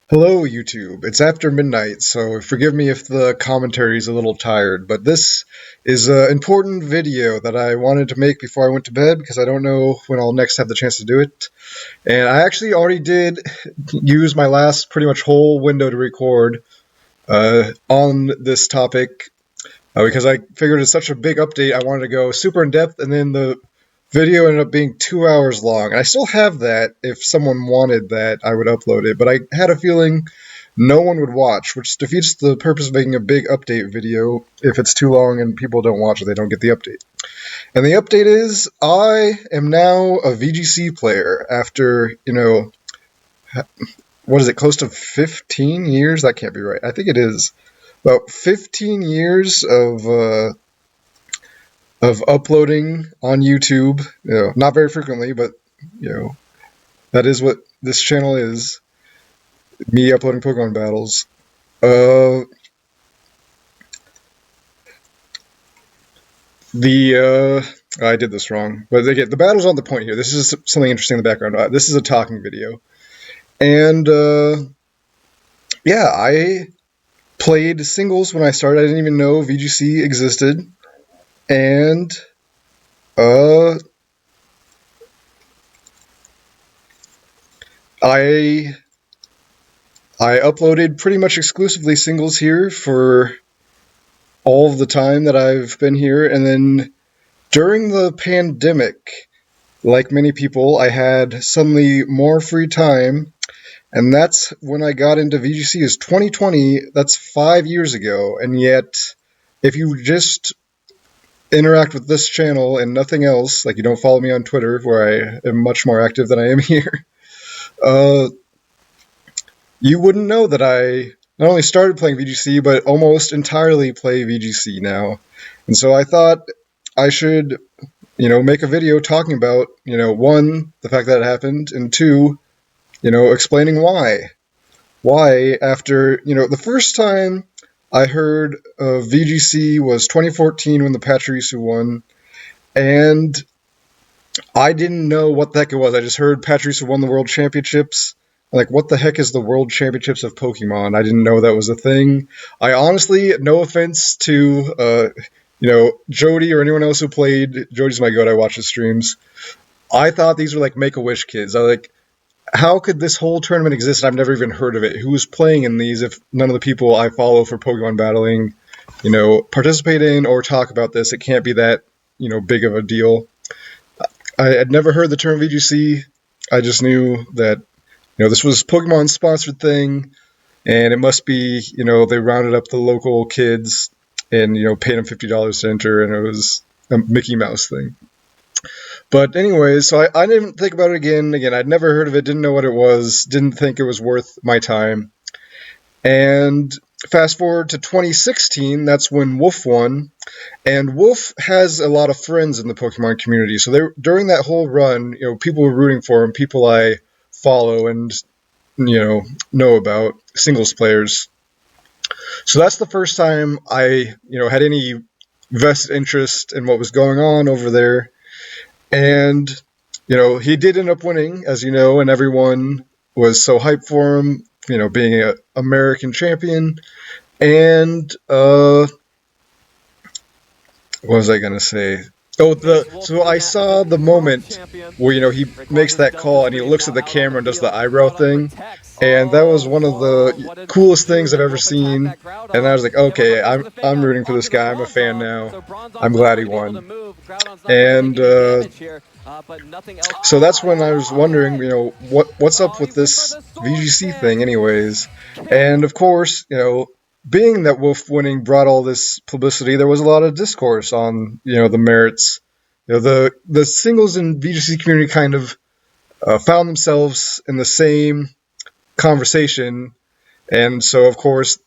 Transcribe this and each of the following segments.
Hello, YouTube. It's after midnight, so forgive me if the commentary is a little tired, but this is an important video that I wanted to make before I went to bed because I don't know when I'll next have the chance to do it. And I actually already did use my last pretty much whole window to record on this topic because I figured it's such a big update, I wanted to go super in depth, and then the video ended up being 2 hours long. And I still have that. If someone wanted that, I would upload it, but I had a feeling no one would watch, which defeats the purpose of making a big update video if it's too long and people don't watch it, they don't get the update. And the update is I am now a VGC player after, what is it, close to 15 years? That can't be right. I think it is. About 15 years of uploading on YouTube, not very frequently, but that is what this channel is. Me uploading Pokemon battles. I did this wrong, but again, the battle's on the point here. This is something interesting in the background. This is a talking video, and yeah, I played singles when I started. I didn't even know VGC existed, and I uploaded pretty much exclusively singles here for all of the time that I've been here, and then during the pandemic, like many people, I had suddenly more free time, and that's when I got into VGC. Is 2020, that's 5 years ago, and yet if you just interact with this channel and nothing else, like you don't follow me on Twitter, where I am much more active than I am here, you wouldn't know that I not only started playing VGC, but almost entirely play VGC now. And so I thought I should, make a video talking about, one, the fact that it happened, and two, explaining why. Why, after, the first time I heard of VGC was 2014 when the Pachirisu won, and I didn't know what the heck it was. I just heard Pachirisu won the World Championships. Like, what the heck is the World Championships of Pokemon? I didn't know that was a thing. I honestly, no offense to, Jody or anyone else who played. Jody's my goat. I watch his streams. I thought these were like Make-A-Wish kids. I was like, how could this whole tournament exist? I've never even heard of it. Who's playing in these if none of the people I follow for Pokemon battling, participate in or talk about this? It can't be that, big of a deal. I had never heard the term VGC. I just knew that, this was Pokemon's sponsored thing, and it must be, they rounded up the local kids and, paid them $50 to enter, and it was a Mickey Mouse thing. But anyways, so I didn't think about it again. Again, I'd never heard of it, didn't know what it was, didn't think it was worth my time. And fast forward to 2016, that's when Wolf won. And Wolf has a lot of friends in the Pokemon community. So during that whole run, people were rooting for him, people I follow and, know about, singles players. So that's the first time I, had any vested interest in what was going on over there. And, he did end up winning, as you know, and everyone was so hyped for him, being an American champion. And, what was I going to say? Oh, so I saw the moment where, he makes that call and he looks at the camera and does the eyebrow thing. And that was one of the coolest things I've ever seen. And I was like, okay, I'm rooting for this guy. I'm a fan now. I'm glad he won. And so that's when I was wondering, what's up with this VGC thing anyways. And of course, being that Wolf winning brought all this publicity, there was a lot of discourse on, the merits. The singles and VGC community kind of found themselves in the same conversation. And so, of course,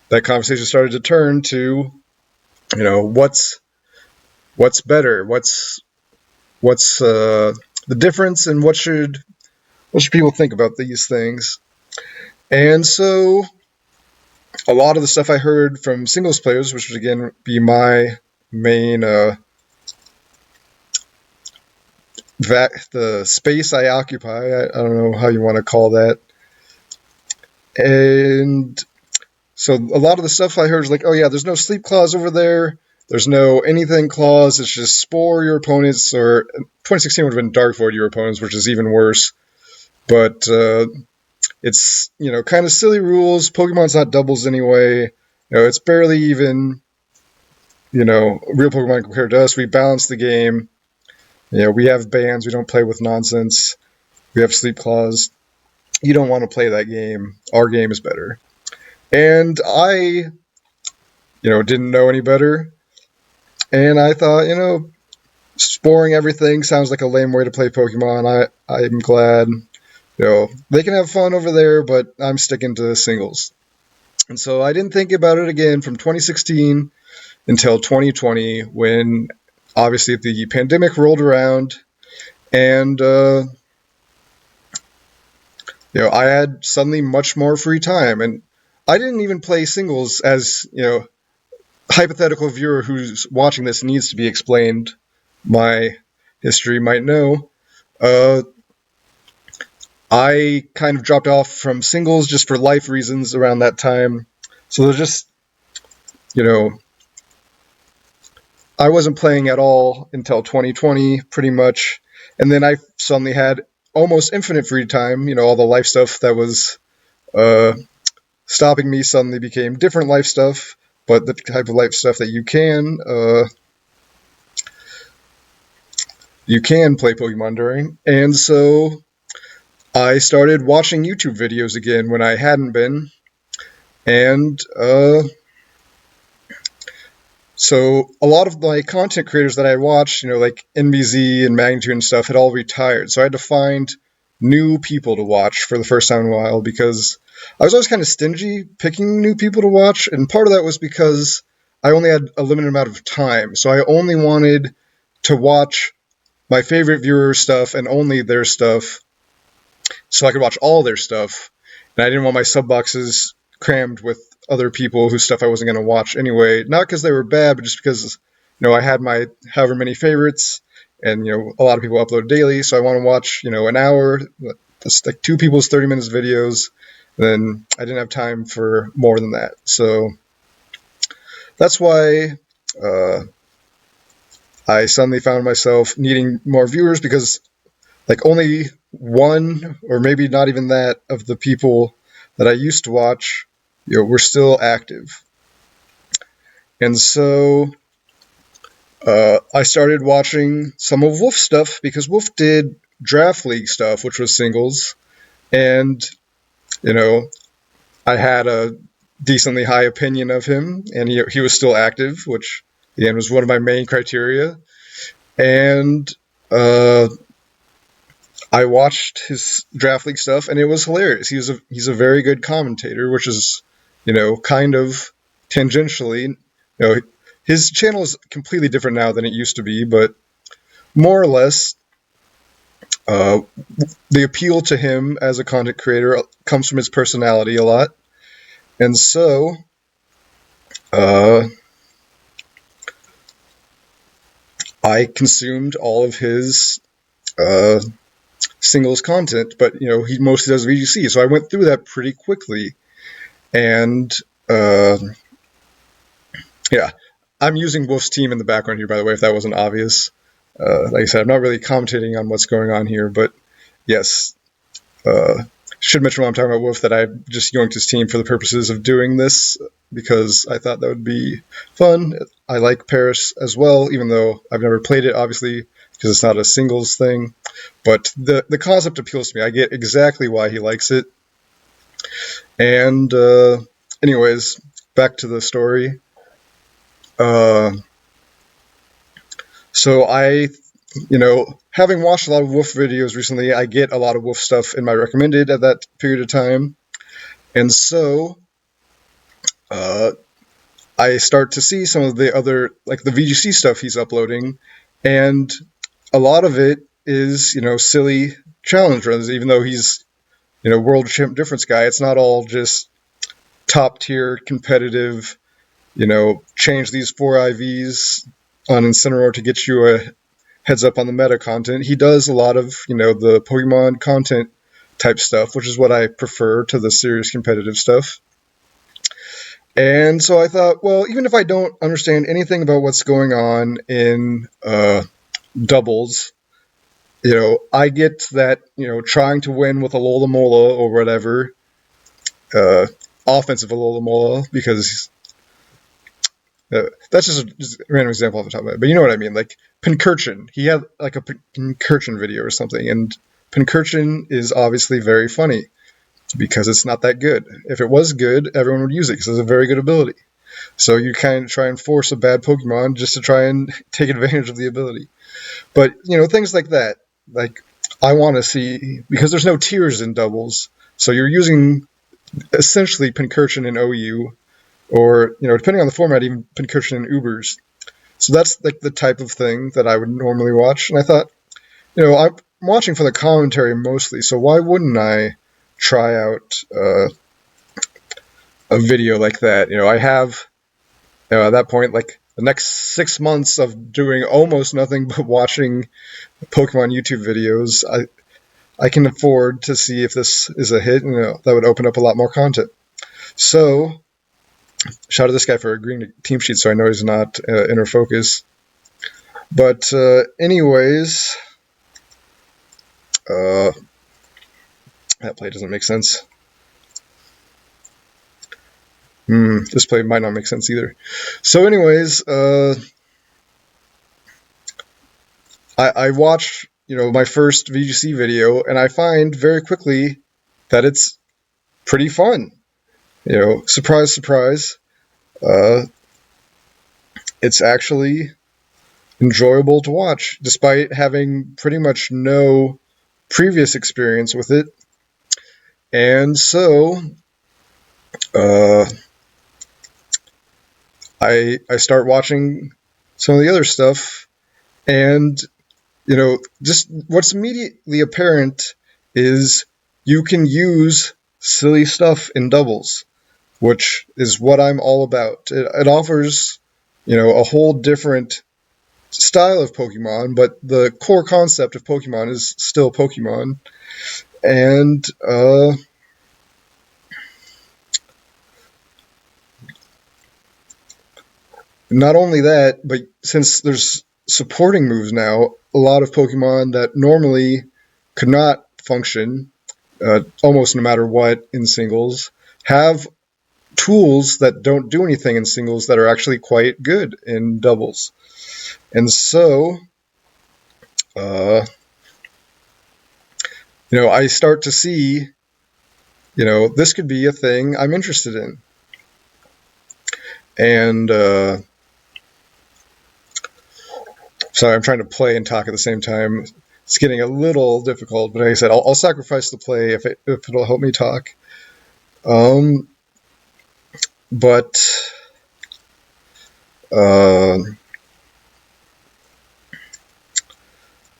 that conversation started to turn to, what's better? What's the difference, and what should people think about these things? And so a lot of the stuff I heard from singles players, which would again be my main the space I occupy, I don't know how you want to call that, And so a lot of the stuff I heard is like, oh yeah, there's no sleep clause over there. There's no anything clause. It's just spore your opponents, or 2016 would have been dark void your opponents, which is even worse. But it's, kind of silly rules. Pokemon's not doubles anyway. It's barely even, real Pokemon compared to us. We balance the game. We have bans. We don't play with nonsense. We have sleep clause. You don't want to play that game. Our game is better. And I, didn't know any better. And I thought, sporing everything sounds like a lame way to play Pokemon. I'm glad, they can have fun over there, but I'm sticking to singles. And so I didn't think about it again from 2016 until 2020, when obviously the pandemic rolled around, and I had suddenly much more free time, and I didn't even play singles, as hypothetical viewer who's watching this needs to be explained. My history might know. I kind of dropped off from singles just for life reasons around that time. So there's just, I wasn't playing at all until 2020, pretty much. And then I suddenly had almost infinite free time. All the life stuff that was stopping me suddenly became different life stuff, but the type of life stuff that you can play Pokemon during. And so I started watching YouTube videos again when I hadn't been. And so a lot of my content creators that I watched, like NBZ and Magnitude and stuff, had all retired. So I had to find new people to watch for the first time in a while, because I was always kind of stingy picking new people to watch. And part of that was because I only had a limited amount of time. So I only wanted to watch my favorite viewers' stuff and only their stuff, so I could watch all their stuff. And I didn't want my sub boxes crammed with other people whose stuff I wasn't going to watch anyway. Not because they were bad, but just because, I had my however many favorites, and, a lot of people upload daily. So I want to watch, an hour, that's like two people's 30 minutes videos. And then I didn't have time for more than that. So that's why I suddenly found myself needing more viewers, because like only one, or maybe not even that, of the people that I used to watch, were still active. And so I started watching some of Wolf's stuff, because Wolf did Draft League stuff, which was singles. And, I had a decently high opinion of him, and he was still active, which, again, was one of my main criteria. And I watched his Draft League stuff, and it was hilarious. He's a very good commentator, which is, kind of tangentially, his channel is completely different now than it used to be, but more or less, the appeal to him as a content creator comes from his personality a lot. And so, I consumed all of his singles content, but he mostly does VGC, so I went through that pretty quickly. And yeah, I'm using Wolf's team in the background here, by the way, if that wasn't obvious. Like I said, I'm not really commentating on what's going on here, but yes, should mention while I'm talking about Wolf that I just yoinked his team for the purposes of doing this, because I thought that would be fun. I like Paris as well, even though I've never played it, obviously, because it's not a singles thing. But the concept appeals to me. I get exactly why he likes it. And anyways, back to the story. So I, having watched a lot of Wolf videos recently, I get a lot of Wolf stuff in my recommended at that period of time. And so I start to see some of the other, like the VGC stuff he's uploading, and a lot of it is, silly challenge runs, even though he's, world champ difference guy. It's not all just top tier competitive, change these 4 IVs on Incineroar to get you a heads up on the meta content. He does a lot of, the Pokemon content type stuff, which is what I prefer to the serious competitive stuff. And so I thought, well, even if I don't understand anything about what's going on in doubles, I get that, trying to win with a Lola Mola or whatever, offensive Lola Mola, because that's just a random example off the top of my head, but you know what I mean, like Pincurchin. He had like a Pincurchin video or something, and Pincurchin is obviously very funny because it's not that good. If it was good, everyone would use it because it's a very good ability. So you kind of try and force a bad Pokemon just to try and take advantage of the ability. But, things like that, like I want to see, because there's no tiers in doubles, so you're using essentially Pincurchin in OU, or, depending on the format, even Pincurchin in Ubers. So that's like the type of thing that I would normally watch. And I thought, I'm watching for the commentary mostly, so why wouldn't I try out a video like that? I have, at that point, like the next 6 months of doing almost nothing but watching Pokemon YouTube videos. I can afford to see if this is a hit, and that would open up a lot more content. So, shout out to this guy for agreeing to team sheet, so I know he's not inner focus. But anyways, that play doesn't make sense. This play might not make sense either. So anyways, I watched, my first VGC video, and I find very quickly that it's pretty fun. Surprise, surprise. It's actually enjoyable to watch, despite having pretty much no previous experience with it. And so, I start watching some of the other stuff, and, just what's immediately apparent is you can use silly stuff in doubles, which is what I'm all about. It offers, a whole different style of Pokemon, but the core concept of Pokemon is still Pokemon. And, not only that, but since there's supporting moves now, a lot of Pokemon that normally could not function, almost no matter what, in singles, have tools that don't do anything in singles that are actually quite good in doubles. And so, I start to see, this could be a thing I'm interested in. And, sorry, I'm trying to play and talk at the same time. It's getting a little difficult, but like I said, I'll sacrifice the play if it'll help me talk. But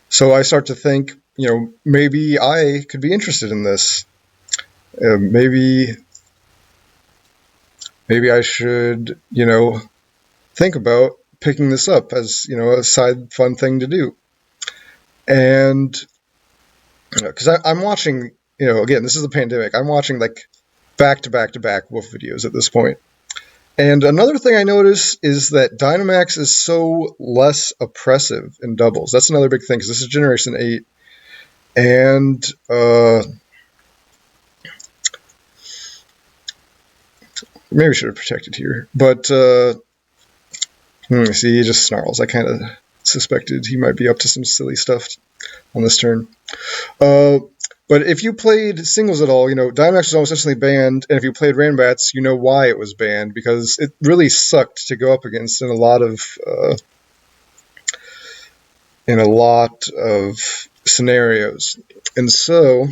so I start to think, maybe I could be interested in this. Maybe I should, think about picking this up as, a side fun thing to do. And because I'm watching, again, this is a pandemic. I'm watching like back to back to back Wolf videos at this point. And another thing I notice is that Dynamax is so less oppressive in doubles. That's another big thing, because this is Generation 8. And maybe I should have protected here. But see, he just snarls. I kind of suspected he might be up to some silly stuff on this turn. But if you played singles at all, Dynamax was almost instantly banned, and if you played Ranbats, you know why it was banned, because it really sucked to go up against in a lot of scenarios. And so,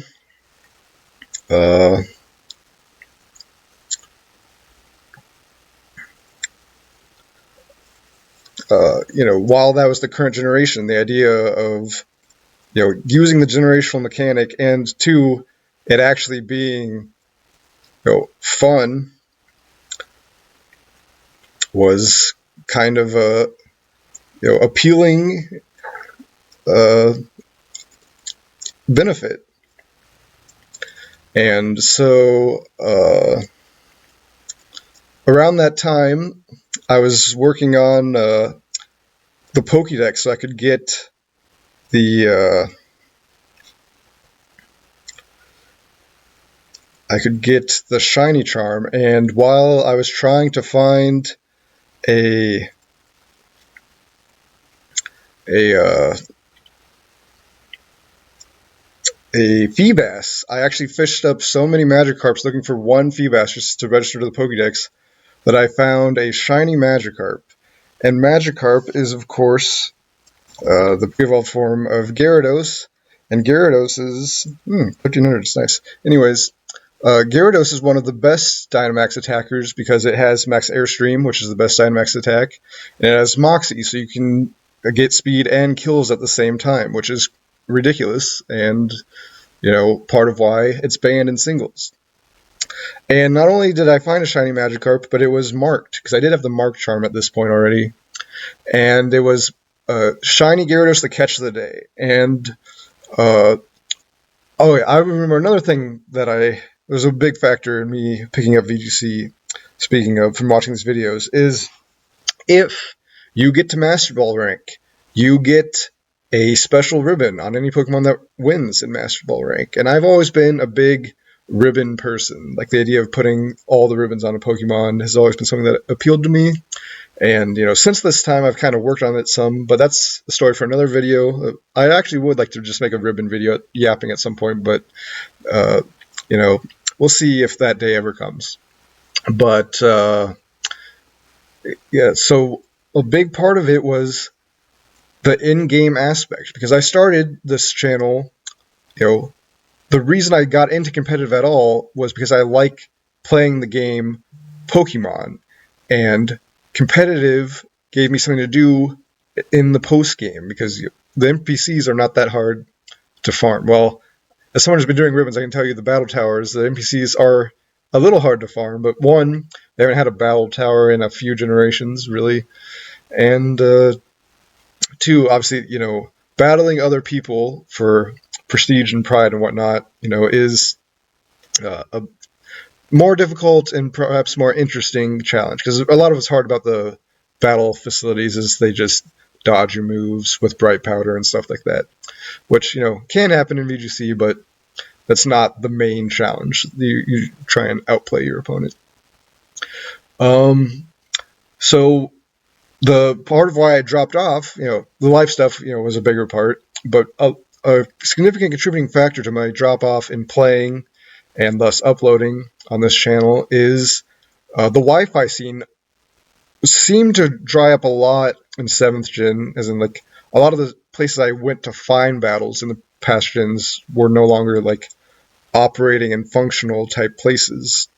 while that was the current generation, the idea of using the generational mechanic, and two, it actually being, fun, was kind of a, appealing benefit. And so around that time, I was working on the Pokédex, so I could get the shiny charm. And while I was trying to find a a Feebas, I actually fished up so many Magikarps looking for one Feebas just to register to the Pokédex that I found a shiny Magikarp. And Magikarp is, of course, the pre-evolved form of Gyarados, and Gyarados is 1500. It's nice. Anyways, Gyarados is one of the best Dynamax attackers because it has Max Airstream, which is the best Dynamax attack, and it has Moxie, so you can get speed and kills at the same time, which is ridiculous, and part of why it's banned in singles. And not only did I find a shiny Magikarp, but it was marked, because I did have the marked charm at this point already, and it was shiny Gyarados, the catch of the day. And I remember another thing that was a big factor in me picking up VGC, speaking of, from watching these videos, is if you get to Master Ball rank, you get a special ribbon on any Pokemon that wins in Master Ball rank. And I've always been a big ribbon person. Like, the idea of putting all the ribbons on a Pokemon has always been something that appealed to me. And, since this time, I've kind of worked on it some, but that's a story for another video. I actually would like to just make a ribbon video yapping at some point, but, we'll see if that day ever comes. But, yeah, so a big part of it was the in-game aspect, because I started this channel, the reason I got into competitive at all was because I like playing the game Pokemon, and competitive gave me something to do in the post game, because the NPCs are not that hard to farm. Well, as someone who's been doing ribbons, I can tell you the battle towers, the NPCs are a little hard to farm, but one, they haven't had a battle tower in a few generations, really, and two, obviously, battling other people for prestige and pride and whatnot, is a more difficult and perhaps more interesting challenge, because a lot of what's hard about the battle facilities is they just dodge your moves with bright powder and stuff like that, which can happen in VGC, but that's not the main challenge. You try and outplay your opponent. So the part of why I dropped off, the life stuff, was a bigger part, but a significant contributing factor to my drop off in playing and thus uploading on this channel is the Wi-Fi scene seemed to dry up a lot in 7th gen, as in, like, a lot of the places I went to find battles in the past gens were no longer, like, operating and functional type places.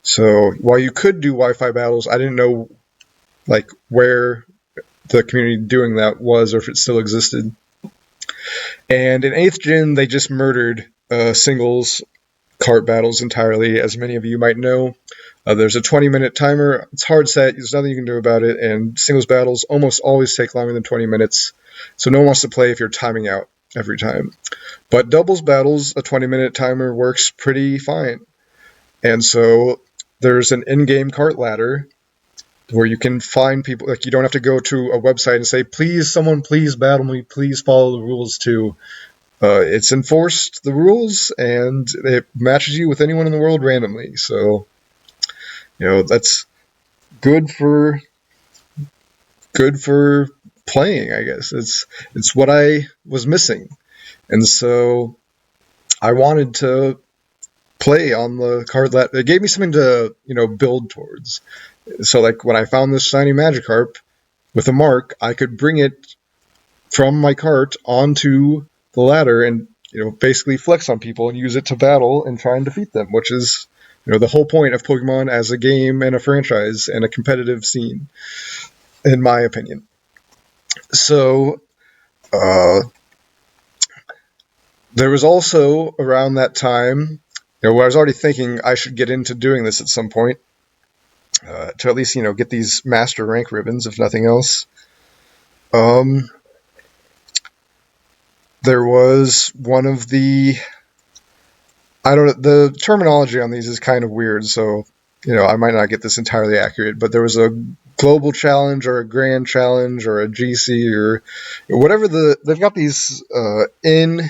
So while you could do Wi-Fi battles, I didn't know, like, where the community doing that was, or if it still existed. And in 8th gen, they just murdered singles cart battles entirely, as many of you might know. There's a 20-minute timer. It's hard set. There's nothing you can do about it, and singles battles almost always take longer than 20 minutes, so no one wants to play if you're timing out every time. But doubles battles, a 20-minute timer works pretty fine. And so there's an in-game cart ladder where you can find people. Like, you don't have to go to a website and say, please, someone please battle me, please follow the rules too. It's enforced the rules, and it matches you with anyone in the world randomly. So, that's good for playing, I guess. It's what I was missing. And so I wanted to play on the card that it gave me something to, build towards. So, like, when I found this shiny Magikarp with a mark, I could bring it from my cart onto the ladder and, basically flex on people and use it to battle and try and defeat them, which is, the whole point of Pokemon as a game and a franchise and a competitive scene, in my opinion. So, there was also, around that time, where I was already thinking I should get into doing this at some point, to at least, get these master rank ribbons, if nothing else. There was one of the I don't. The terminology on these is kind of weird, so I might not get this entirely accurate. But there was a global challenge or a grand challenge or a GC or whatever they've got these in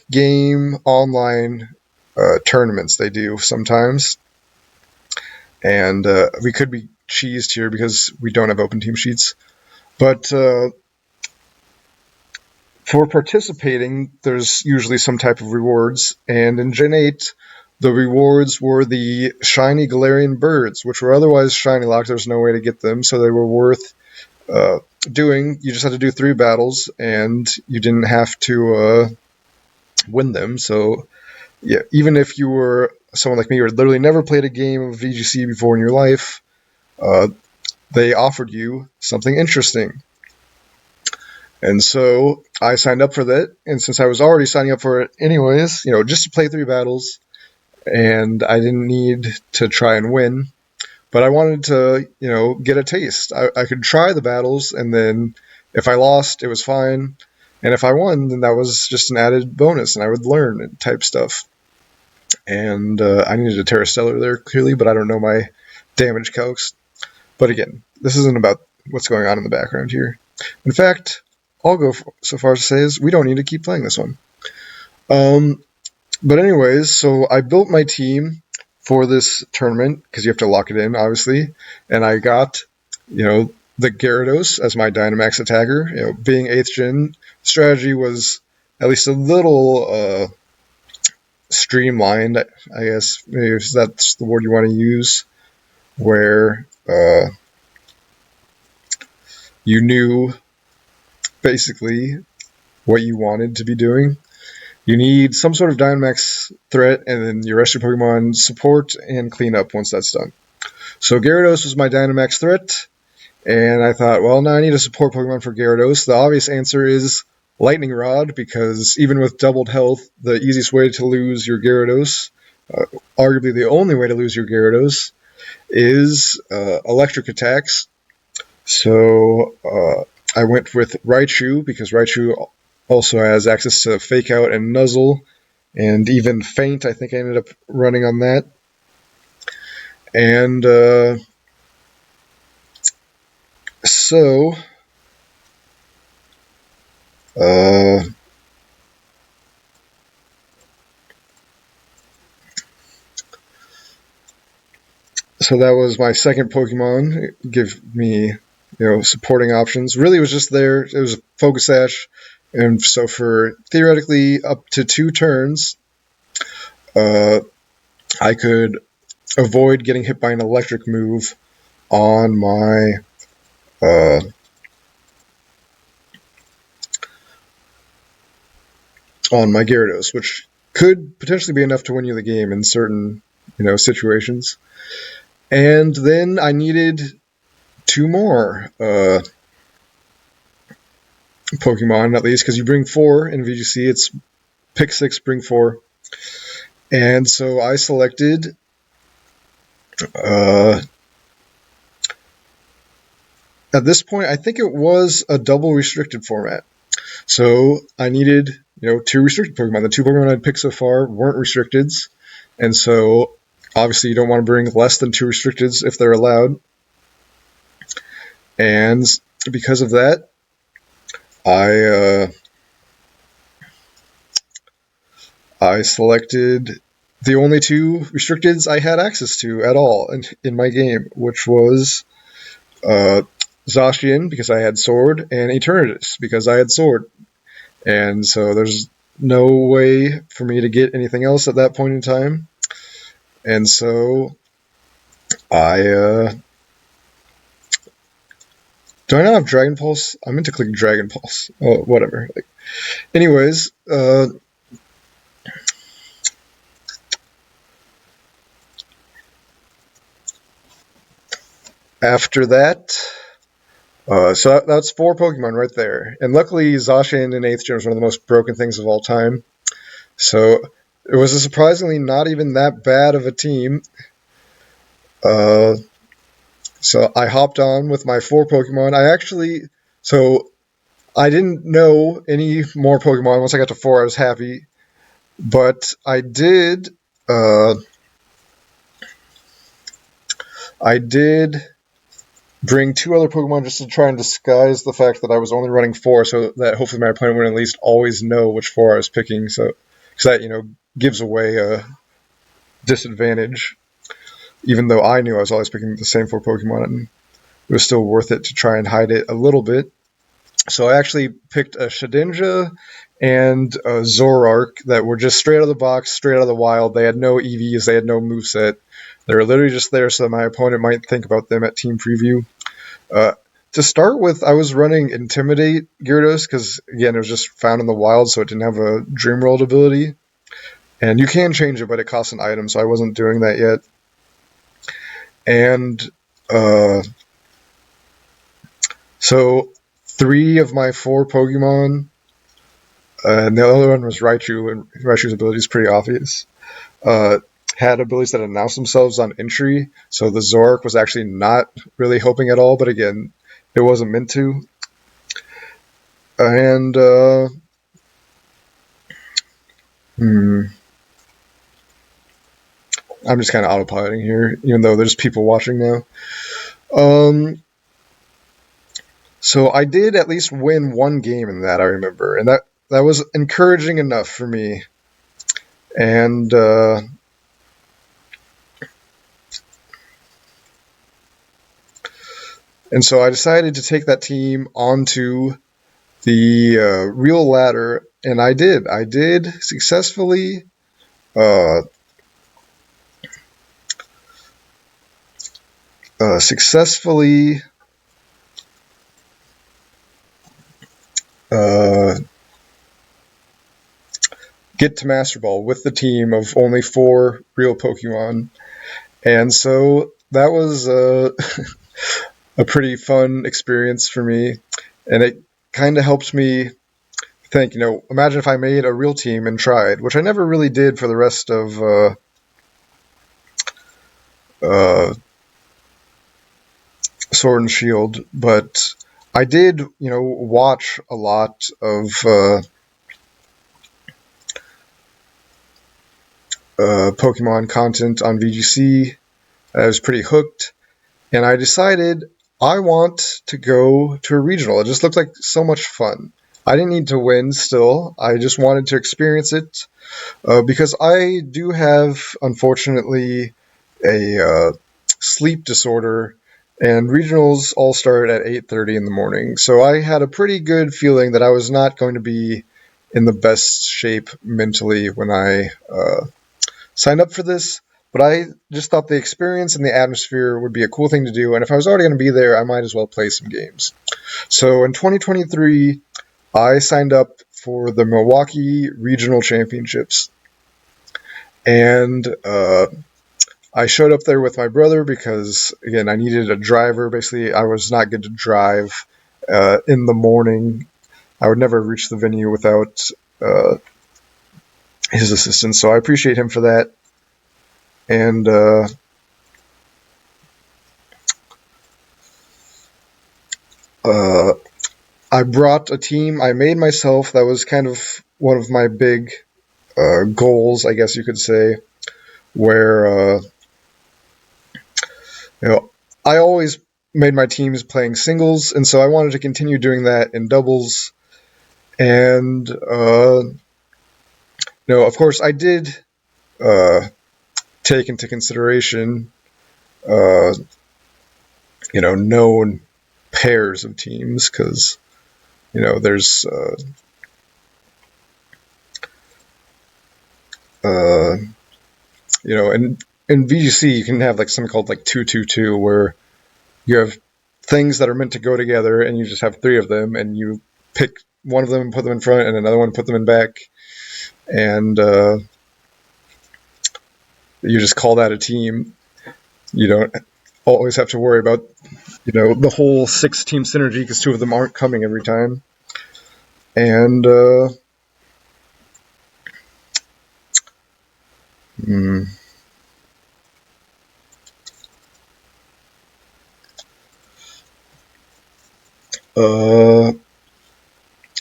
game online tournaments they do sometimes, and we could be cheesed here because we don't have open team sheets, but. For participating, there's usually some type of rewards, and in Gen 8, the rewards were the shiny Galarian birds, which were otherwise shiny locked. There's no way to get them, so they were worth doing. You just had to do 3 battles, and you didn't have to win them. So, yeah, even if you were someone like me who had literally never played a game of VGC before in your life, they offered you something interesting. And so I signed up for that, and since I was already signing up for it anyways, just to play 3 battles, and I didn't need to try and win, but I wanted to, get a taste. I could try the battles, and then if I lost, it was fine, and if I won, then that was just an added bonus, and I would learn and type stuff. And I needed a Terra Stellar there, clearly, but I don't know my damage calcs. But again, this isn't about what's going on in the background here. In fact, I'll go so far as to say is we don't need to keep playing this one. But anyways, so I built my team for this tournament because you have to lock it in, obviously. And I got, the Gyarados as my Dynamax attacker. Being 8th gen, strategy was at least a little streamlined, I guess. Maybe if that's the word you want to use, where you knew basically what you wanted to be doing. You need some sort of Dynamax threat, and then your rest of your Pokemon support and clean up once that's done. So Gyarados was my Dynamax threat, and I thought, well, now I need a support Pokemon for Gyarados. The obvious answer is Lightning Rod, because even with doubled health, the easiest way to lose your Gyarados, arguably the only way to lose your Gyarados, is electric attacks. So I went with Raichu, because Raichu also has access to Fake Out and Nuzzle, and even Feint. I think I ended up running on that. And so that was my second Pokemon. Give me supporting options. Really, it was just there. It was a Focus Sash, and so for theoretically up to 2 turns, I could avoid getting hit by an electric move on my Gyarados, which could potentially be enough to win you the game in certain situations. And then I needed 2 more Pokemon, at least, because you bring 4 in VGC. It's pick 6, bring 4. And so I selected at this point, I think it was a double restricted format. So I needed 2 restricted Pokemon. The 2 Pokemon I'd picked so far weren't restricteds, and so obviously you don't want to bring less than 2 restricteds if they're allowed. And because of that, I selected the only 2 restricteds I had access to at all in my game, which was Zacian, because I had Sword, and Eternatus, because I had Sword. And so there's no way for me to get anything else at that point in time. And so I... do I not have Dragon Pulse? I meant to click Dragon Pulse. Oh, whatever. Anyways, after that, so that's 4 Pokemon right there. And luckily, Zacian in 8th gen was one of the most broken things of all time. So it was a surprisingly not even that bad of a team. So I hopped on with my 4 Pokemon. I didn't know any more Pokemon. Once I got to 4, I was happy. But I did bring 2 other Pokemon just to try and disguise the fact that I was only running 4, so that hopefully my opponent would at least always know which 4 I was picking. So, because that gives away a disadvantage, even though I knew I was always picking the same 4 Pokemon, and it was still worth it to try and hide it a little bit. So I actually picked a Shedinja and a Zoroark that were just straight out of the box, straight out of the wild. They had no EVs, they had no moveset. They were literally just there so that my opponent might think about them at team preview. To start with, I was running Intimidate Gyarados because, again, it was just found in the wild, so it didn't have a Dream World ability. And you can change it, but it costs an item, so I wasn't doing that yet. And so 3 of my 4 Pokemon, and the other one was Raichu, and Raichu's ability is pretty obvious, had abilities that announced themselves on entry, so the Zoroark was actually not really hoping at all, but again, it wasn't meant to. And, I'm just kind of autopiloting here, even though there's people watching now. So I did at least win 1 game in that, I remember, and that was encouraging enough for me. And so I decided to take that team onto the real ladder, and I did. I did successfully get to Master Ball with the team of only 4 real Pokemon. And so that was a pretty fun experience for me. And it kind of helped me think, imagine if I made a real team and tried, which I never really did for the rest of Sword and Shield, but I did, watch a lot of Pokemon content on VGC. I was pretty hooked, and I decided I want to go to a regional. It just looked like so much fun. I didn't need to win still. I just wanted to experience it because I do have, unfortunately, a sleep disorder, and regionals all start at 8:30 in the morning. So I had a pretty good feeling that I was not going to be in the best shape mentally when I signed up for this, but I just thought the experience and the atmosphere would be a cool thing to do, and if I was already going to be there, I might as well play some games. So in 2023, I signed up for the Milwaukee Regional Championships, and I showed up there with my brother because, again, I needed a driver. Basically, I was not good to drive in the morning. I would never reach the venue without his assistance, so I appreciate him for that. And I brought a team I made myself. That was kind of one of my big goals, I guess you could say, where I always made my teams playing singles, and so I wanted to continue doing that in doubles. And of course, I did take into consideration known pairs of teams, because there's in VGC you can have like something called like 2-2-2, where you have things that are meant to go together, and you just have 3 of them, and you pick one of them and put them in front, and another one put them in back, and you just call that a team. You don't always have to worry about the whole 6-team synergy, because 2 of them aren't coming every time. And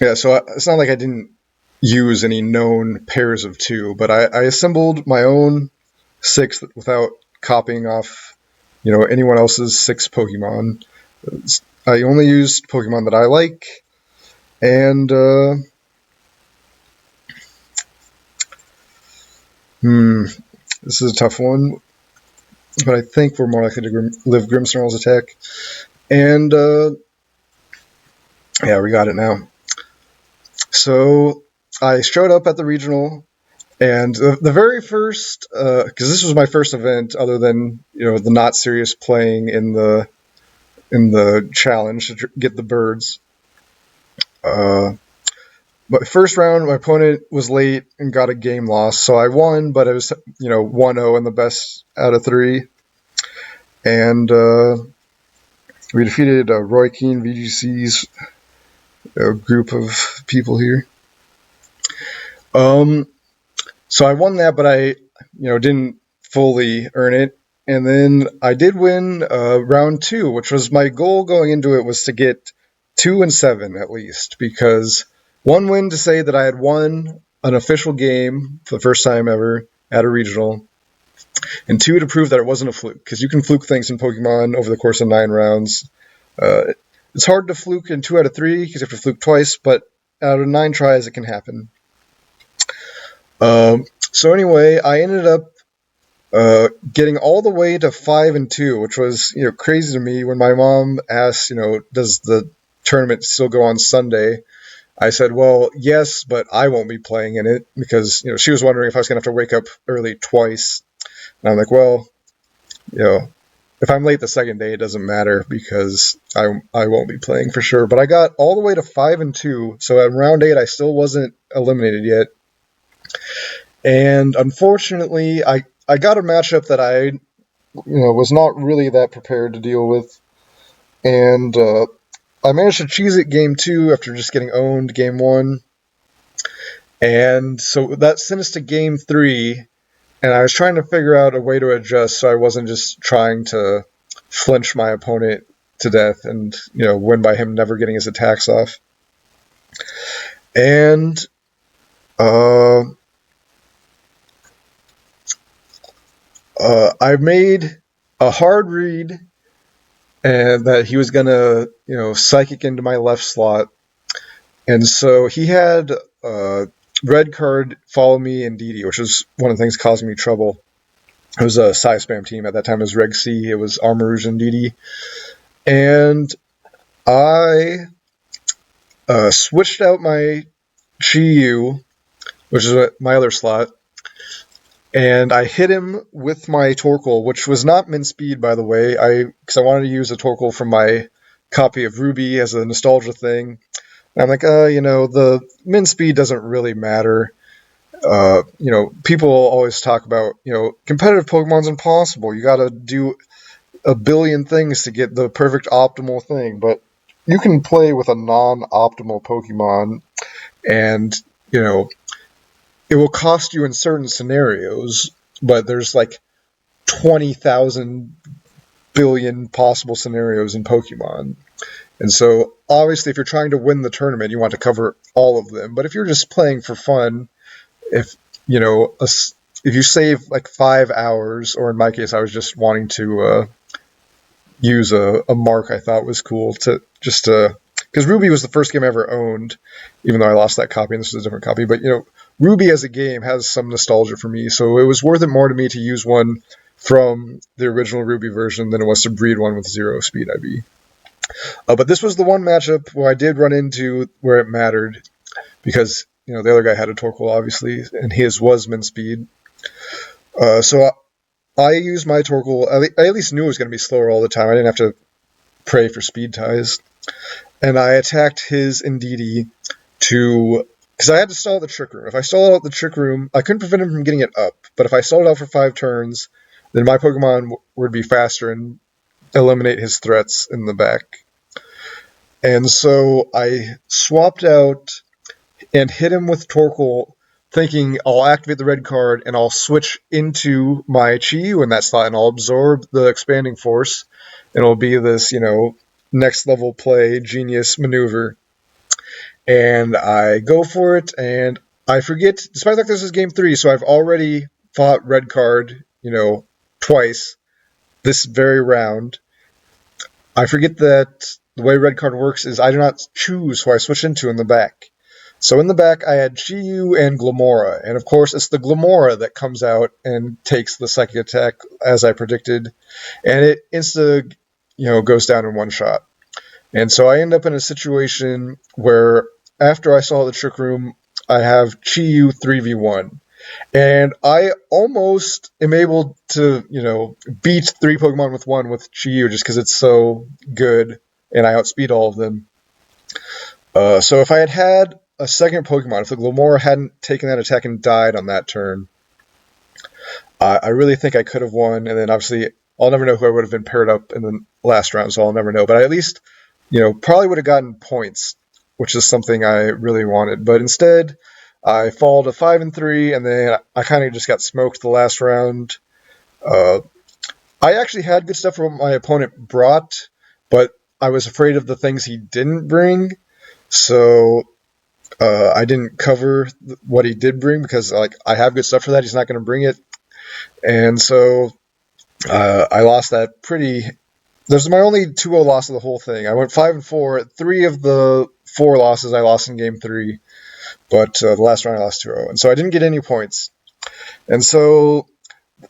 yeah, so it's not like I didn't use any known pairs of 2, but I assembled my own 6 without copying off, anyone else's 6 Pokemon. I only used Pokemon that I like, and this is a tough one, but I think we're more likely to live Grimmsnarl's attack. And yeah, we got it now. So I showed up at the regional, and the very first, because this was my first event other than the not serious playing in the challenge to get the birds. But first round, my opponent was late and got a game loss, so I won, but it was 1-0 in the best out of 3, and we defeated Roy Keane, VGC's group of people here. So I won that, but I didn't fully earn it. And then I did win round 2, which was my goal going into it, was to get 2-7 at least, because 1 win to say that I had won an official game for the first time ever at a regional, and 2 to prove that it wasn't a fluke, because you can fluke things in Pokemon over the course of 9 rounds. It's hard to fluke in 2 out of 3 because you have to fluke twice, but out of 9 tries it can happen. So anyway, I ended up getting all the way to 5-2, which was crazy to me. When my mom asked, does the tournament still go on Sunday? I said, well, yes, but I won't be playing in it, because she was wondering if I was going to have to wake up early twice. And I'm like, well, if I'm late the second day, it doesn't matter, because I won't be playing for sure. But I got all the way to 5-2, so at round 8 I still wasn't eliminated yet. And unfortunately, I got a matchup that I was not really that prepared to deal with, and I managed to cheese it game 2 after just getting owned game 1, and so that sent us to game 3, and I was trying to figure out a way to adjust so I wasn't just trying to flinch my opponent to death and win by him never getting his attacks off. And I made a hard read, and that he was gonna, psychic into my left slot, and so he had red card follow me and DD, which was one of the things causing me trouble. It was a Psy Spam team at that time. It was Reg C, it was Armarouge and DD, and I switched out my Chi-Yu, which is my other slot, and I hit him with my Torkoal, which was not min speed, by the way, because I wanted to use a Torkoal from my copy of Ruby as a nostalgia thing. And I'm like, the min speed doesn't really matter. People always talk about, competitive Pokemon's impossible. You gotta do a billion things to get the perfect optimal thing, but you can play with a non-optimal Pokemon, and, it will cost you in certain scenarios, but there's like 20,000 billion possible scenarios in Pokemon. And so, obviously, if you're trying to win the tournament, you want to cover all of them. But if you're just playing for fun, if you save like 5 hours, or in my case, I was just wanting to use a mark I thought was cool because Ruby was the first game I ever owned, even though I lost that copy and this is a different copy. But Ruby as a game has some nostalgia for me, so it was worth it more to me to use one from the original Ruby version than it was to breed one with 0 speed IB. But this was the one matchup where I did run into where it mattered, because the other guy had a Torkoal, obviously, and his was min speed. So I used my Torkoal. I at least knew it was going to be slower all the time. I didn't have to pray for speed ties. And I attacked his Indeedee because I had to stall the Trick Room. If I stalled out the Trick Room, I couldn't prevent him from getting it up. But if I stalled out for 5 turns, then my Pokemon would be faster and eliminate his threats in the back. And so I swapped out and hit him with Torkoal, thinking I'll activate the red card and I'll switch into my Chi-Yu in that slot and I'll absorb the expanding force, and it'll be this, next level play, genius maneuver. And I go for it, and I forget, despite the fact this is game 3, so I've already fought red card, twice this very round. I forget that the way red card works is I do not choose who I switch into in the back. So in the back, I had Chiyu and Glamora, and of course, it's the Glamora that comes out and takes the psychic attack as I predicted, and it goes down in one shot. And so I end up in a situation where after I saw the Trick Room, I have Chiyu 3v1. And I almost am able to, beat 3 Pokemon with 1 with Chiyu just because it's so good and I outspeed all of them. So if I had had a second Pokemon, if the Glamora hadn't taken that attack and died on that turn, I really think I could have won. And then obviously I'll never know who I would have been paired up in the last round, so I'll never know. But I at least, probably would have gotten points, which is something I really wanted. But instead, I fall to 5-3, and then I kind of just got smoked the last round. I actually had good stuff from what my opponent brought, but I was afraid of the things he didn't bring, so I didn't cover what he did bring because I have good stuff for that. He's not going to bring it, and so I lost that pretty. There's my only 2-0 loss of the whole thing. I went 5-4. 3 of the 4 losses I lost in game 3. But the last round I lost 2-0, and so I didn't get any points. And so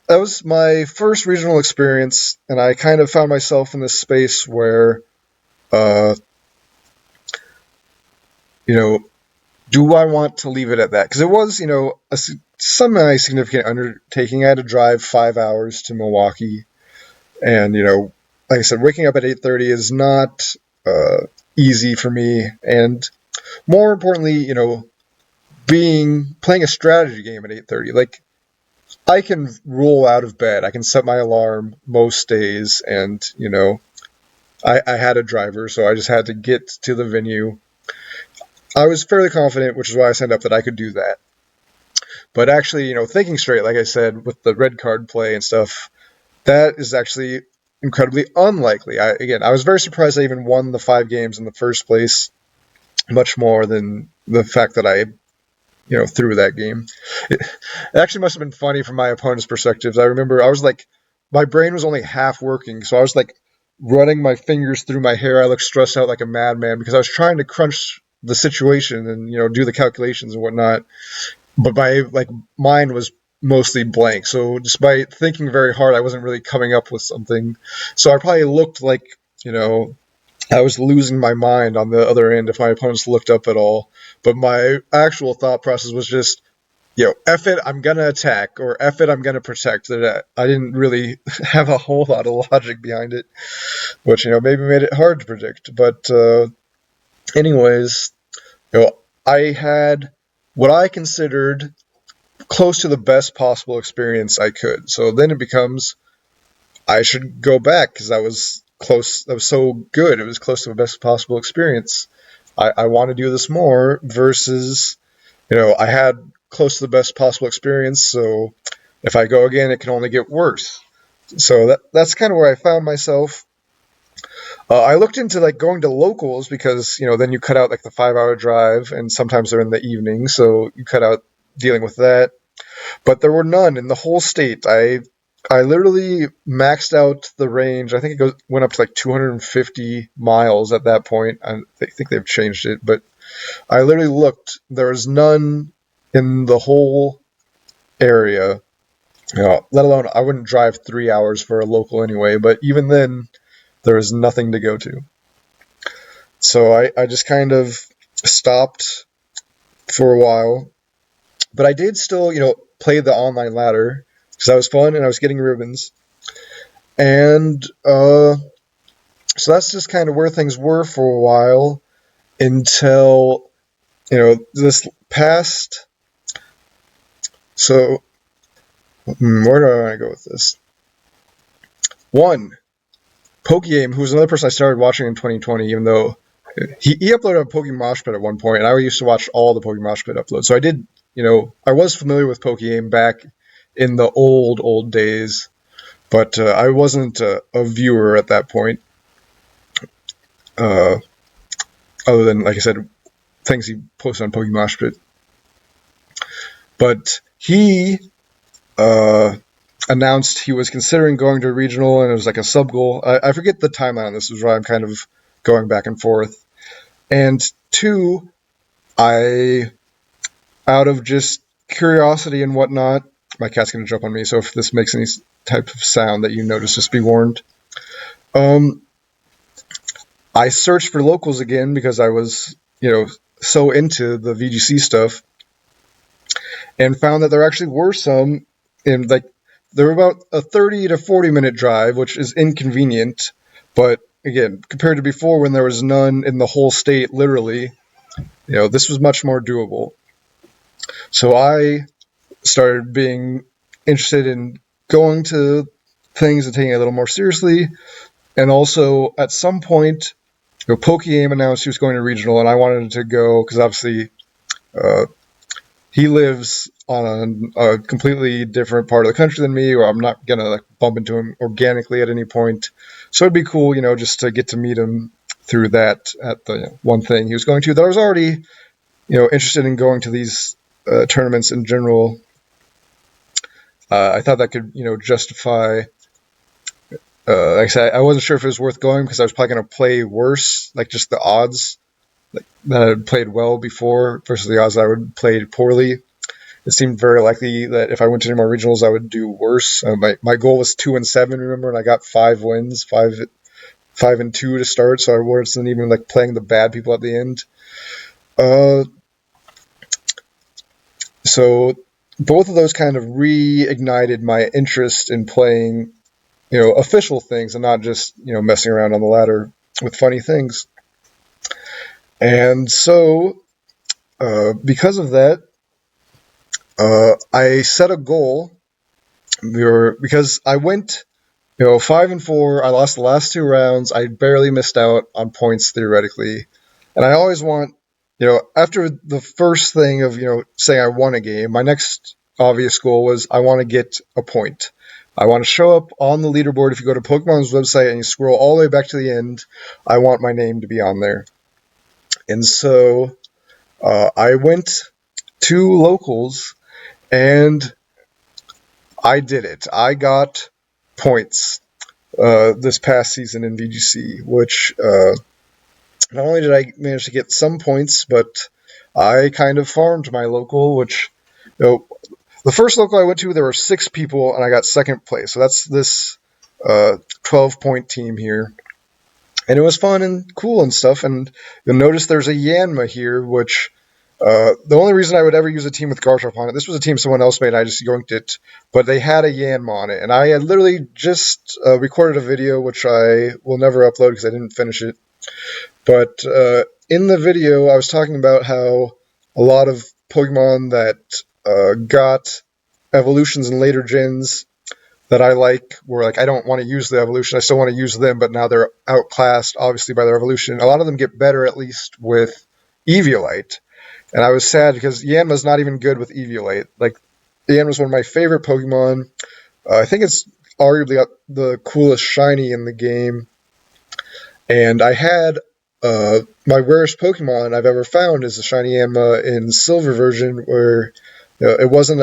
that was my first regional experience, and I kind of found myself in this space where, do I want to leave it at that? Because it was, a semi-significant undertaking. I had to drive 5 hours to Milwaukee, and, like I said, waking up at 8:30 is not easy for me, and more importantly, playing a strategy game at 8:30. I can roll out of bed. I can set my alarm most days, and I had a driver, so I just had to get to the venue. I was fairly confident, which is why I signed up, that I could do that. But actually, thinking straight, like I said, with the red card play and stuff, that is actually incredibly unlikely. I was very surprised I even won the 5 games in the first place, much more than the fact that I through that game. It actually must have been funny from my opponent's perspectives. I remember I was my brain was only half working, so I was running my fingers through my hair. I looked stressed out like a madman because I was trying to crunch the situation and do the calculations and whatnot. But my mind was mostly blank. So despite thinking very hard, I wasn't really coming up with something. So I probably looked like I was losing my mind on the other end if my opponents looked up at all. But my actual thought process was just, F it, I'm going to attack, or F it, I'm going to protect. I didn't really have a whole lot of logic behind it, which, maybe made it hard to predict. But anyways, I had what I considered close to the best possible experience I could. So then it becomes, I should go back because that was close. That was so good. It was close to the best possible experience. I want to do this more versus, I had close to the best possible experience. So if I go again, it can only get worse. So that's kind of where I found myself. I looked into going to locals because, then you cut out the 5-hour drive, and sometimes they're in the evening. So you cut out dealing with that. But there were none in the whole state. I literally maxed out the range. I think it went up to 250 miles at that point. I think they've changed it, but I literally looked. There was none in the whole area. Let alone, I wouldn't drive 3 hours for a local anyway, but even then, there was nothing to go to. So I just kind of stopped for a while. But I did still, play the online ladder because that was fun and I was getting ribbons. And so that's just kind of where things were for a while until, this past. So where do I want to go with this? One, Pokegame, who's another person I started watching in 2020, even though he uploaded a Pokemosh Pit at one point, and I used to watch all the Pokemosh Pit uploads. So I did, I was familiar with Pokegame back in the old days, but I wasn't a viewer at that point. Other than, like I said, things he posted on Pokemosh Pit. But he announced he was considering going to a regional, and it was like a sub goal. I forget the timeline on this, is why I'm kind of going back and forth. And two, I, out of just curiosity and whatnot, my cat's going to jump on me, so if this makes any type of sound that you notice, just be warned. I searched for locals again because I was, so into the VGC stuff, and found that there actually were some in, like, they were about a 30 to 40 minute drive, which is inconvenient, but again, compared to before when there was none in the whole state, literally, this was much more doable. So I started being interested in going to things and taking it a little more seriously. And also, at some point, PokeAim announced he was going to regional, and I wanted to go because obviously he lives on a completely different part of the country than me, or I'm not going to bump into him organically at any point. So it'd be cool, just to get to meet him through that at the one thing he was going to, that I was already, interested in going to these tournaments in general. I thought that could, justify. Like I said, I wasn't sure if it was worth going because I was probably going to play worse, like just the odds that I had played well before versus the odds that I would play poorly. It seemed very likely that if I went to any more regionals, I would do worse. My goal was 2-7, remember, and I got 5 wins, 5-2 to start, so I wasn't even like playing the bad people at the end. So both of those kind of reignited my interest in playing, official things and not just, messing around on the ladder with funny things. And so, because of that, I set a goal. Because I went, 5-4. I lost the last 2 rounds. I barely missed out on points theoretically, and I always want, after the first thing of, saying I won a game, my next obvious goal was I want to get a point. I want to show up on the leaderboard. If you go to Pokemon's website and you scroll all the way back to the end, I want my name to be on there. And so I went to locals, and I did it. I got points this past season in VGC, which not only did I manage to get some points, but I kind of farmed my local, which, the first local I went to, there were 6 people, and I got second place. So that's this 12-point team here. And it was fun and cool and stuff. And you'll notice there's a Yanma here, which the only reason I would ever use a team with Garchomp on it, this was a team someone else made, I just yoinked it, but they had a Yanma on it. And I had literally just recorded a video, which I will never upload because I didn't finish it. But in the video, I was talking about how a lot of Pokemon that got evolutions in later gens that I like were like, I don't want to use the evolution, I still want to use them, but now they're outclassed, obviously, by their evolution. A lot of them get better, at least, with Eviolite. And I was sad because Yanma's not even good with Eviolite. Like, Yanma's one of my favorite Pokemon. I think it's arguably the coolest shiny in the game. And I had my rarest Pokemon I've ever found is a shiny Yanma in Silver version, where it wasn't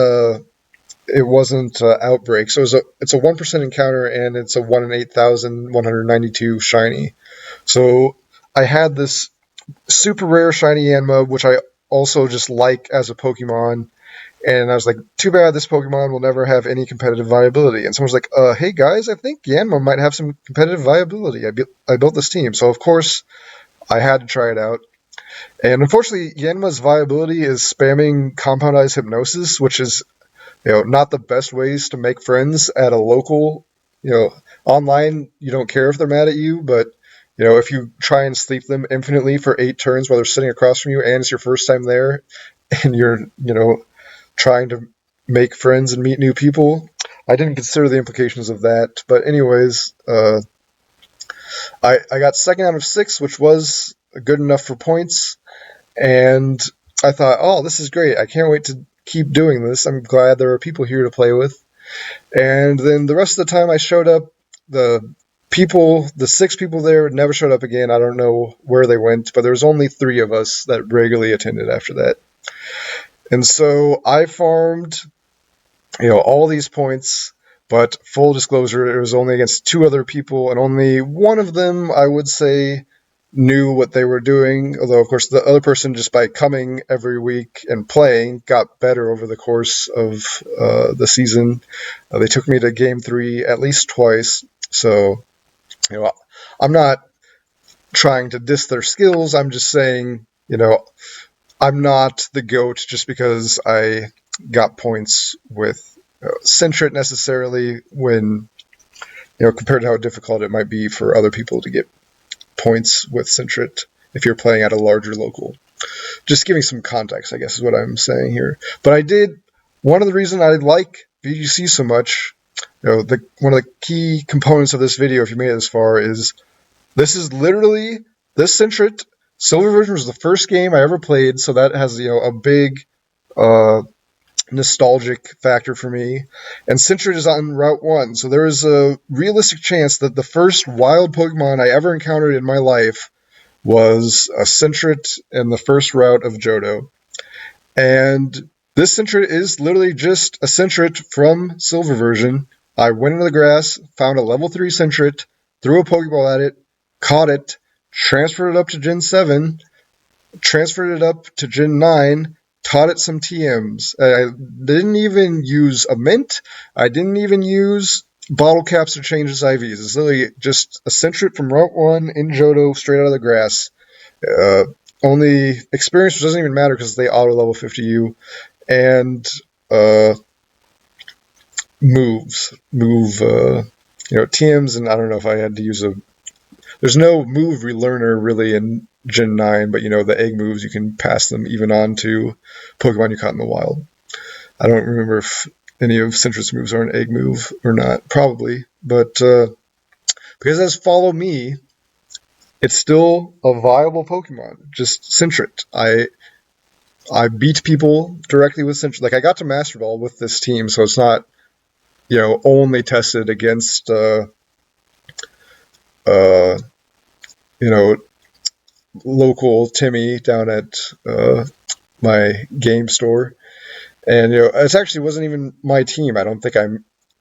Outbreak. So it's a 1% encounter, and it's a 1 in 8,192 shiny. So I had this super rare shiny Yanma, which I also just like as a Pokemon. And I was like, too bad this Pokemon will never have any competitive viability. And someone was like, hey guys, I think Yanma might have some competitive viability. I built this team. So of course I had to try it out. And unfortunately, Yanma's viability is spamming Compound-Eyes Hypnosis, which is, not the best ways to make friends at a local. Online, you don't care if they're mad at you, but, if you try and sleep them infinitely for 8 turns while they're sitting across from you, and it's your first time there, and you're, trying to make friends and meet new people, I didn't consider the implications of that. But anyways, I got second out of 6, which was good enough for points, and I thought, oh, this is great. I can't wait to keep doing this. I'm glad there are people here to play with. And then the rest of the time I showed up, the 6 people there never showed up again. I don't know where they went, but there was only 3 of us that regularly attended after that. And so I farmed, all these points, but full disclosure, it was only against 2 other people, and only one of them, I would say, knew what they were doing. Although, of course, the other person, just by coming every week and playing, got better over the course of the season. They took me to game 3 at least twice. So, I'm not trying to diss their skills. I'm just saying, I'm not the GOAT just because I got points with Sentret necessarily when, compared to how difficult it might be for other people to get points with Sentret if you're playing at a larger local. Just giving some context, I guess, is what I'm saying here. But one of the reasons I like VGC so much, one of the key components of this video, if you made it this far, is this Sentret Silver version was the first game I ever played, so that has, a big nostalgic factor for me. And Sentret is on Route 1, so there is a realistic chance that the first wild Pokemon I ever encountered in my life was a Sentret in the first route of Johto. And this Sentret is literally just a Sentret from Silver version. I went into the grass, found a level 3 Sentret, threw a Pokeball at it, caught it, transferred it up to Gen 7, transferred it up to Gen 9, taught it some TMs. I didn't even use a Mint. I didn't even use bottle caps to change its IVs. It's literally just a Sentret from Route 1 in Johto straight out of the grass. Only experience, which doesn't even matter because they auto level 50 you, and moves. TMs, and I don't know if I had to use there's no move relearner really in Gen 9, but the egg moves, you can pass them even on to Pokemon you caught in the wild. I don't remember if any of Sentret's moves are an egg move or not, probably, but because as Follow Me, it's still a viable Pokemon, just Sentret. I beat people directly with Sentret. Like, I got to Master Ball with this team, so it's not, only tested against local Timmy down at my game store. And, it actually wasn't even my team. I don't think I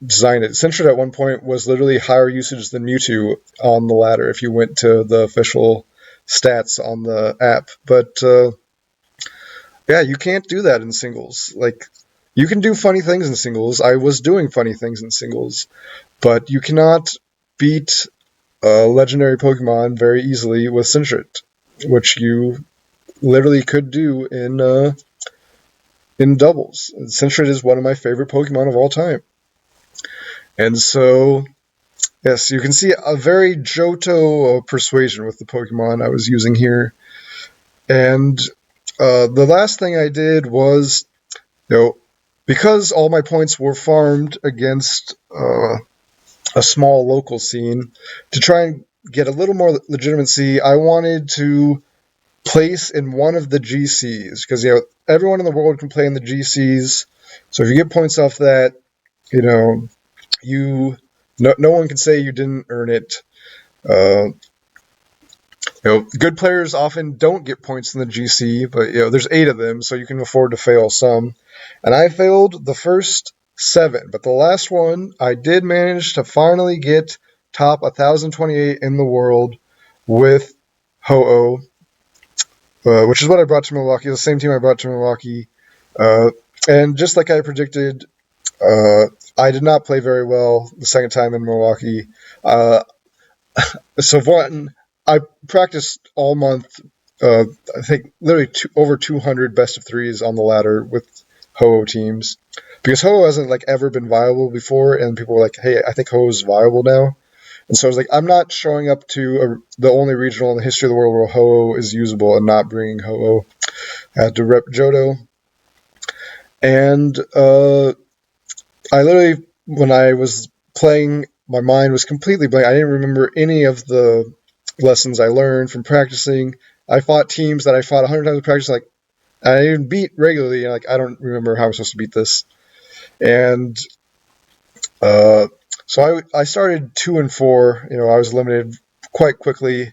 designed it. Sentret at one point was literally higher usage than Mewtwo on the ladder if you went to the official stats on the app. But, yeah, you can't do that in singles. Like, you can do funny things in singles. I was doing funny things in singles. But you cannot beat legendary Pokemon very easily with Sentret, which you literally could do in doubles. Sentret is one of my favorite Pokemon of all time. And so, yes, you can see a very Johto persuasion with the Pokemon I was using here. And the last thing I did was, because all my points were farmed against a small local scene, to try and get a little more legitimacy, I wanted to place in one of the GCs, because everyone in the world can play in the GCs. So if you get points off that, no one can say you didn't earn it. Good players often don't get points in the GC, but there's 8 of them, so you can afford to fail some. And I failed the first 7, but the last one I did manage to finally get top 1028 in the world with Ho-Oh, which is what I brought to Milwaukee, the same team I brought to Milwaukee. And just like I predicted, I did not play very well the second time in Milwaukee. So I practiced all month, I think literally over 200 best of 3s on the ladder with Ho-Oh teams. Because Ho-Oh hasn't ever been viable before, and people were like, hey, I think Ho-Oh is viable now. And so I was like, I'm not showing up to the only regional in the history of the world where Ho-Oh is usable and not bringing Ho-Oh. I had to rep Johto. And I literally, when I was playing, my mind was completely blank. I didn't remember any of the lessons I learned from practicing. I fought teams that I fought 100 times in practice. I didn't beat regularly. I don't remember how I'm supposed to beat this. And so I started 2-4. I was eliminated quite quickly.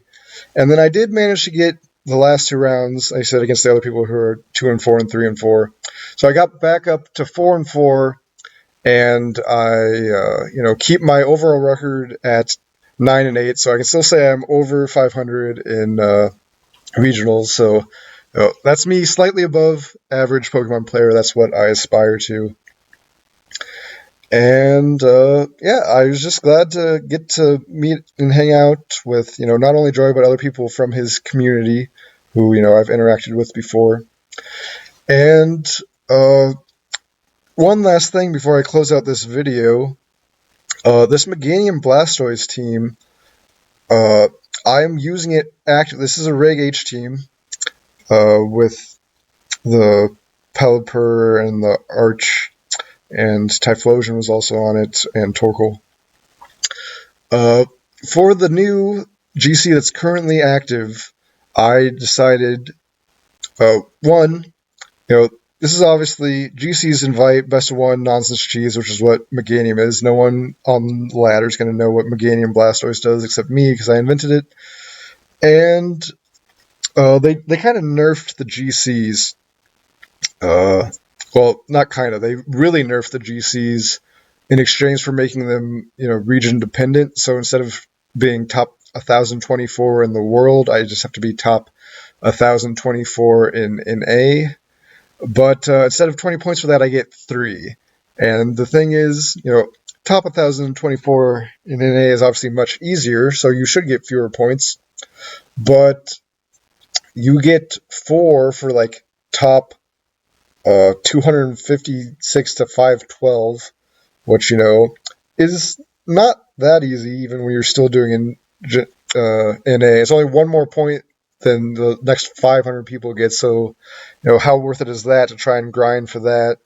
And then I did manage to get the last 2 rounds, I said, against the other people who are 2-4 and 3-4. So I got back up to 4-4, and I keep my overall record at 9-8. So I can still say I'm over 500 in regionals. So that's me, slightly above average Pokemon player. That's what I aspire to. And I was just glad to get to meet and hang out with, not only Joy, but other people from his community who, I've interacted with before. And one last thing before I close out this video. This Meganium Blastoise team, I'm using it actively. This is a Reg H team with the Pelipper and the Arch, and Typhlosion was also on it, and Torkoal. For the new GC that's currently active, I decided, one, this is obviously GC's invite, best of one, nonsense cheese, which is what Meganium is. No one on the ladder is going to know what Meganium Blastoise does except me, because I invented it. And they kind of nerfed the GCs. Well, not kind of. They really nerfed the GCs in exchange for making them, region dependent. So instead of being top 1,024 in the world, I just have to be top 1,024 in A. But instead of 20 points for that, I get 3. And the thing is, top 1,024 in NA is obviously much easier, so you should get fewer points. But you get 4 for like top 256 to 512, which, is not that easy, even when you're still doing in NA. It's only 1 more point than the next 500 people get, so, how worth it is that to try and grind for that?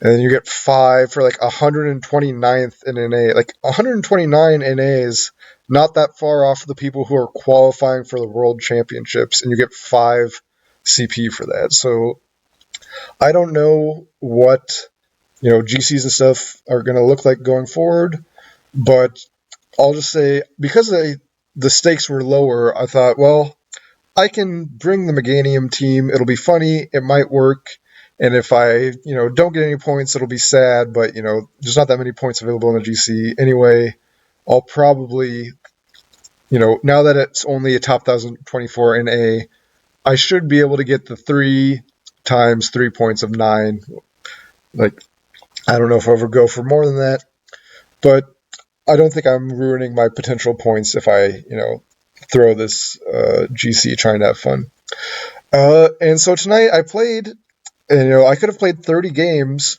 And then you get 5 for like 129th in NA. Like 129 NA is not that far off the people who are qualifying for the World Championships, and you get 5 CP for that. So I don't know what, GCs and stuff are going to look like going forward, but I'll just say, because the stakes were lower, I thought, well, I can bring the Meganium team. It'll be funny. It might work. And if I, don't get any points, it'll be sad. But, there's not that many points available in the GC. Anyway, I'll probably, now that it's only a top 1,024 in A, I should be able to get the 3 times 3 points of 9. Like, I don't know if I'll ever go for more than that. But I don't think I'm ruining my potential points if I, throw this GC trying to have fun. And so tonight I played, and I could have played 30 games,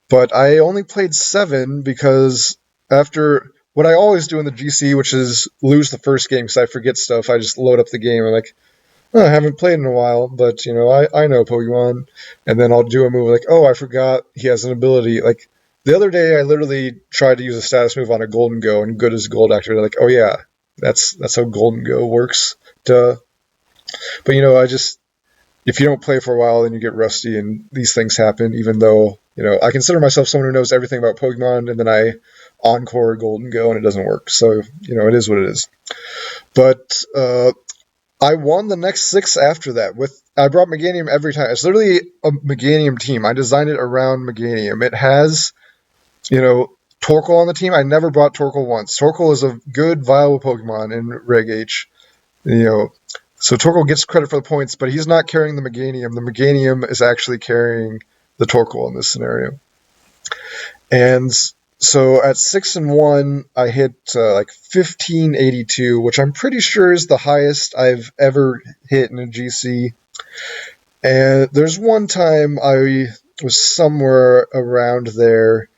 but I only played 7 because after what I always do in the GC, which is lose the first game because I forget stuff, I just load up the game. I'm like, oh, I haven't played in a while, but I know Pokemon, and then I'll do a move like, oh, I forgot he has an ability. Like the other day, I literally tried to use a status move on a Golden Go, and Good as Gold activated. Like, oh yeah. That's how Golden Go works. Duh. But if you don't play for a while, then you get rusty, and these things happen. Even though I consider myself someone who knows everything about Pokemon, and then I encore Golden Go, and it doesn't work. So it is what it is. But I won the next 6 after that. I brought Meganium every time. It's literally a Meganium team. I designed it around Meganium. It has Torkoal on the team. I never brought Torkoal once. Torkoal is a good, viable Pokemon in Reg H. So Torkoal gets credit for the points, but he's not carrying the Meganium. The Meganium is actually carrying the Torkoal in this scenario. And so at 6-1, I hit like 1582, which I'm pretty sure is the highest I've ever hit in a GC. And there's one time I was somewhere around there,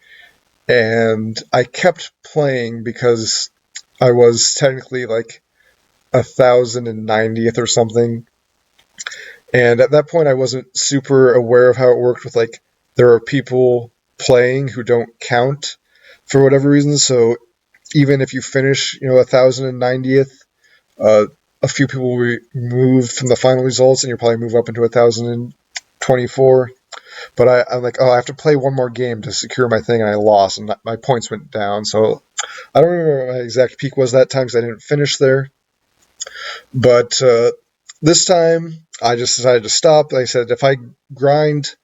and I kept playing because I was technically like 1,090th or something. And at that point, I wasn't super aware of how it worked with, like, there are people playing who don't count for whatever reason. So even if you finish, 1,090th, a few people will move from the final results, and you'll probably move up into 1,024. But I'm like, I have to play one more game to secure my thing, and I lost, and my points went down. So I don't remember what my exact peak was that time because I didn't finish there. But this time I just decided to stop. Like I said, if I grind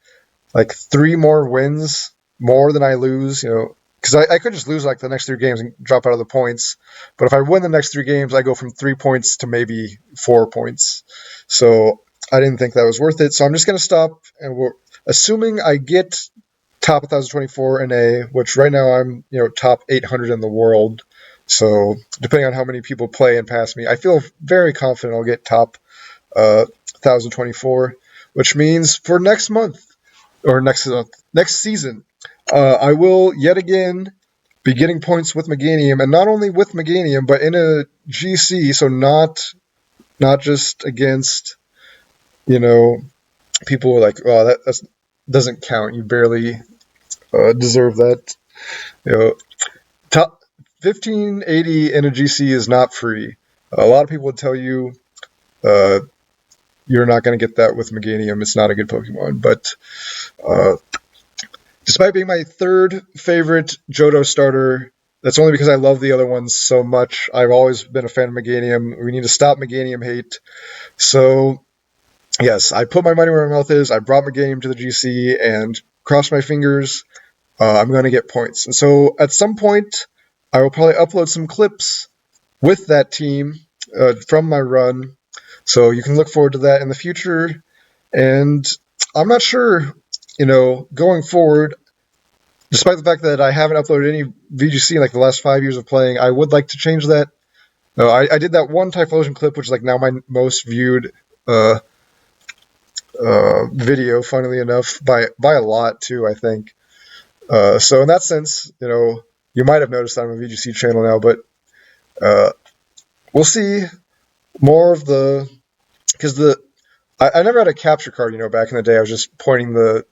like 3 more wins more than I lose, because I could just lose like the next 3 games and drop out of the points. But if I win the next 3 games, I go from 3 points to maybe 4 points. So I didn't think that was worth it. So I'm just going to stop. And we're assuming I get top 1024 in A, which right now I'm top 800 in the world. So depending on how many people play and pass me, I feel very confident I'll get top 1024, which means for next month or next season, I will yet again be getting points with Meganium, and not only with Meganium, but in a GC, so not just against people who are like, oh, that doesn't count. You barely deserve that. Top 1580 in a GC is not free. A lot of people would tell you you're not going to get that with Meganium. It's not a good Pokemon. But despite being my 3rd favorite Johto starter, that's only because I love the other ones so much. I've always been a fan of Meganium. We need to stop Meganium hate. So, yes, I put my money where my mouth is. I brought Meganium to the GC and crossed my fingers. I'm going to get points. And so at some point, I will probably upload some clips with that team from my run. So you can look forward to that in the future. And I'm not sure, going forward, despite the fact that I haven't uploaded any VGC in like the last 5 years of playing, I would like to change that. No, I did that one Typhlosion clip, which is like now my most viewed video, funnily enough, by a lot too, I think. So in that sense, you might have noticed I'm a VGC channel now, but we'll see more of because I never had a capture card, back in the day. I was just pointing the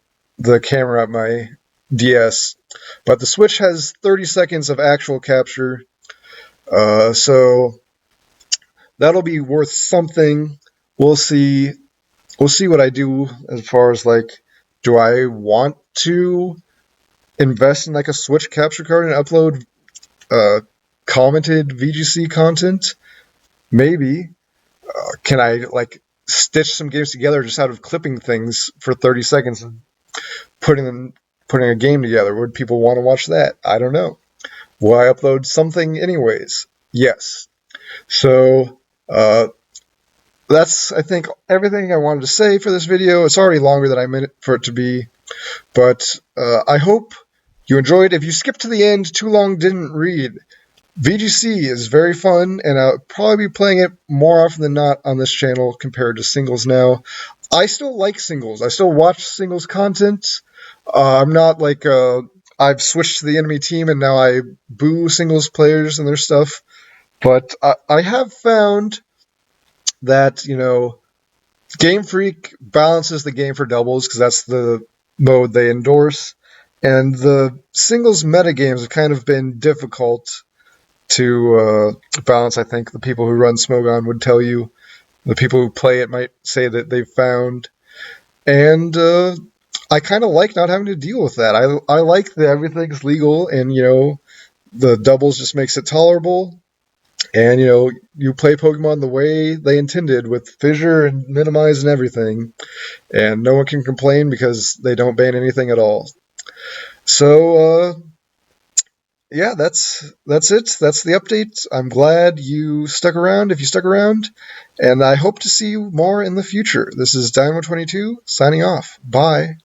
camera at my DS, but the Switch has 30 seconds of actual capture, so that'll be worth something. We'll see what I do as far as like, do I want to invest in like a Switch capture card and upload commented VGC content? Maybe. Can I like stitch some games together just out of clipping things for 30 seconds and putting a game together? Would people want to watch that? I don't know. Will I upload something anyways? Yes. So that's, I think, everything I wanted to say for this video. It's already longer than I meant for it to be, but I hope you enjoyed. If you skipped to the end, too long didn't read. VGC is very fun, and I'll probably be playing it more often than not on this channel compared to singles now. I still like singles. I still watch singles content. I'm not like I've switched to the enemy team and now I boo singles players and their stuff. But I have found that, Game Freak balances the game for doubles because that's the mode they endorse. And the singles metagames have kind of been difficult to balance. I think the people who run Smogon would tell you. The people who play it might say that they've found. And I kind of like not having to deal with that. I like that everything's legal and, the doubles just makes it tolerable. And, you play Pokemon the way they intended with fissure and minimize and everything. And no one can complain because they don't ban anything at all. So, yeah, that's it. That's the update. I'm glad you stuck around, if you stuck around. And I hope to see you more in the future. This is Dynamo22 signing off. Bye.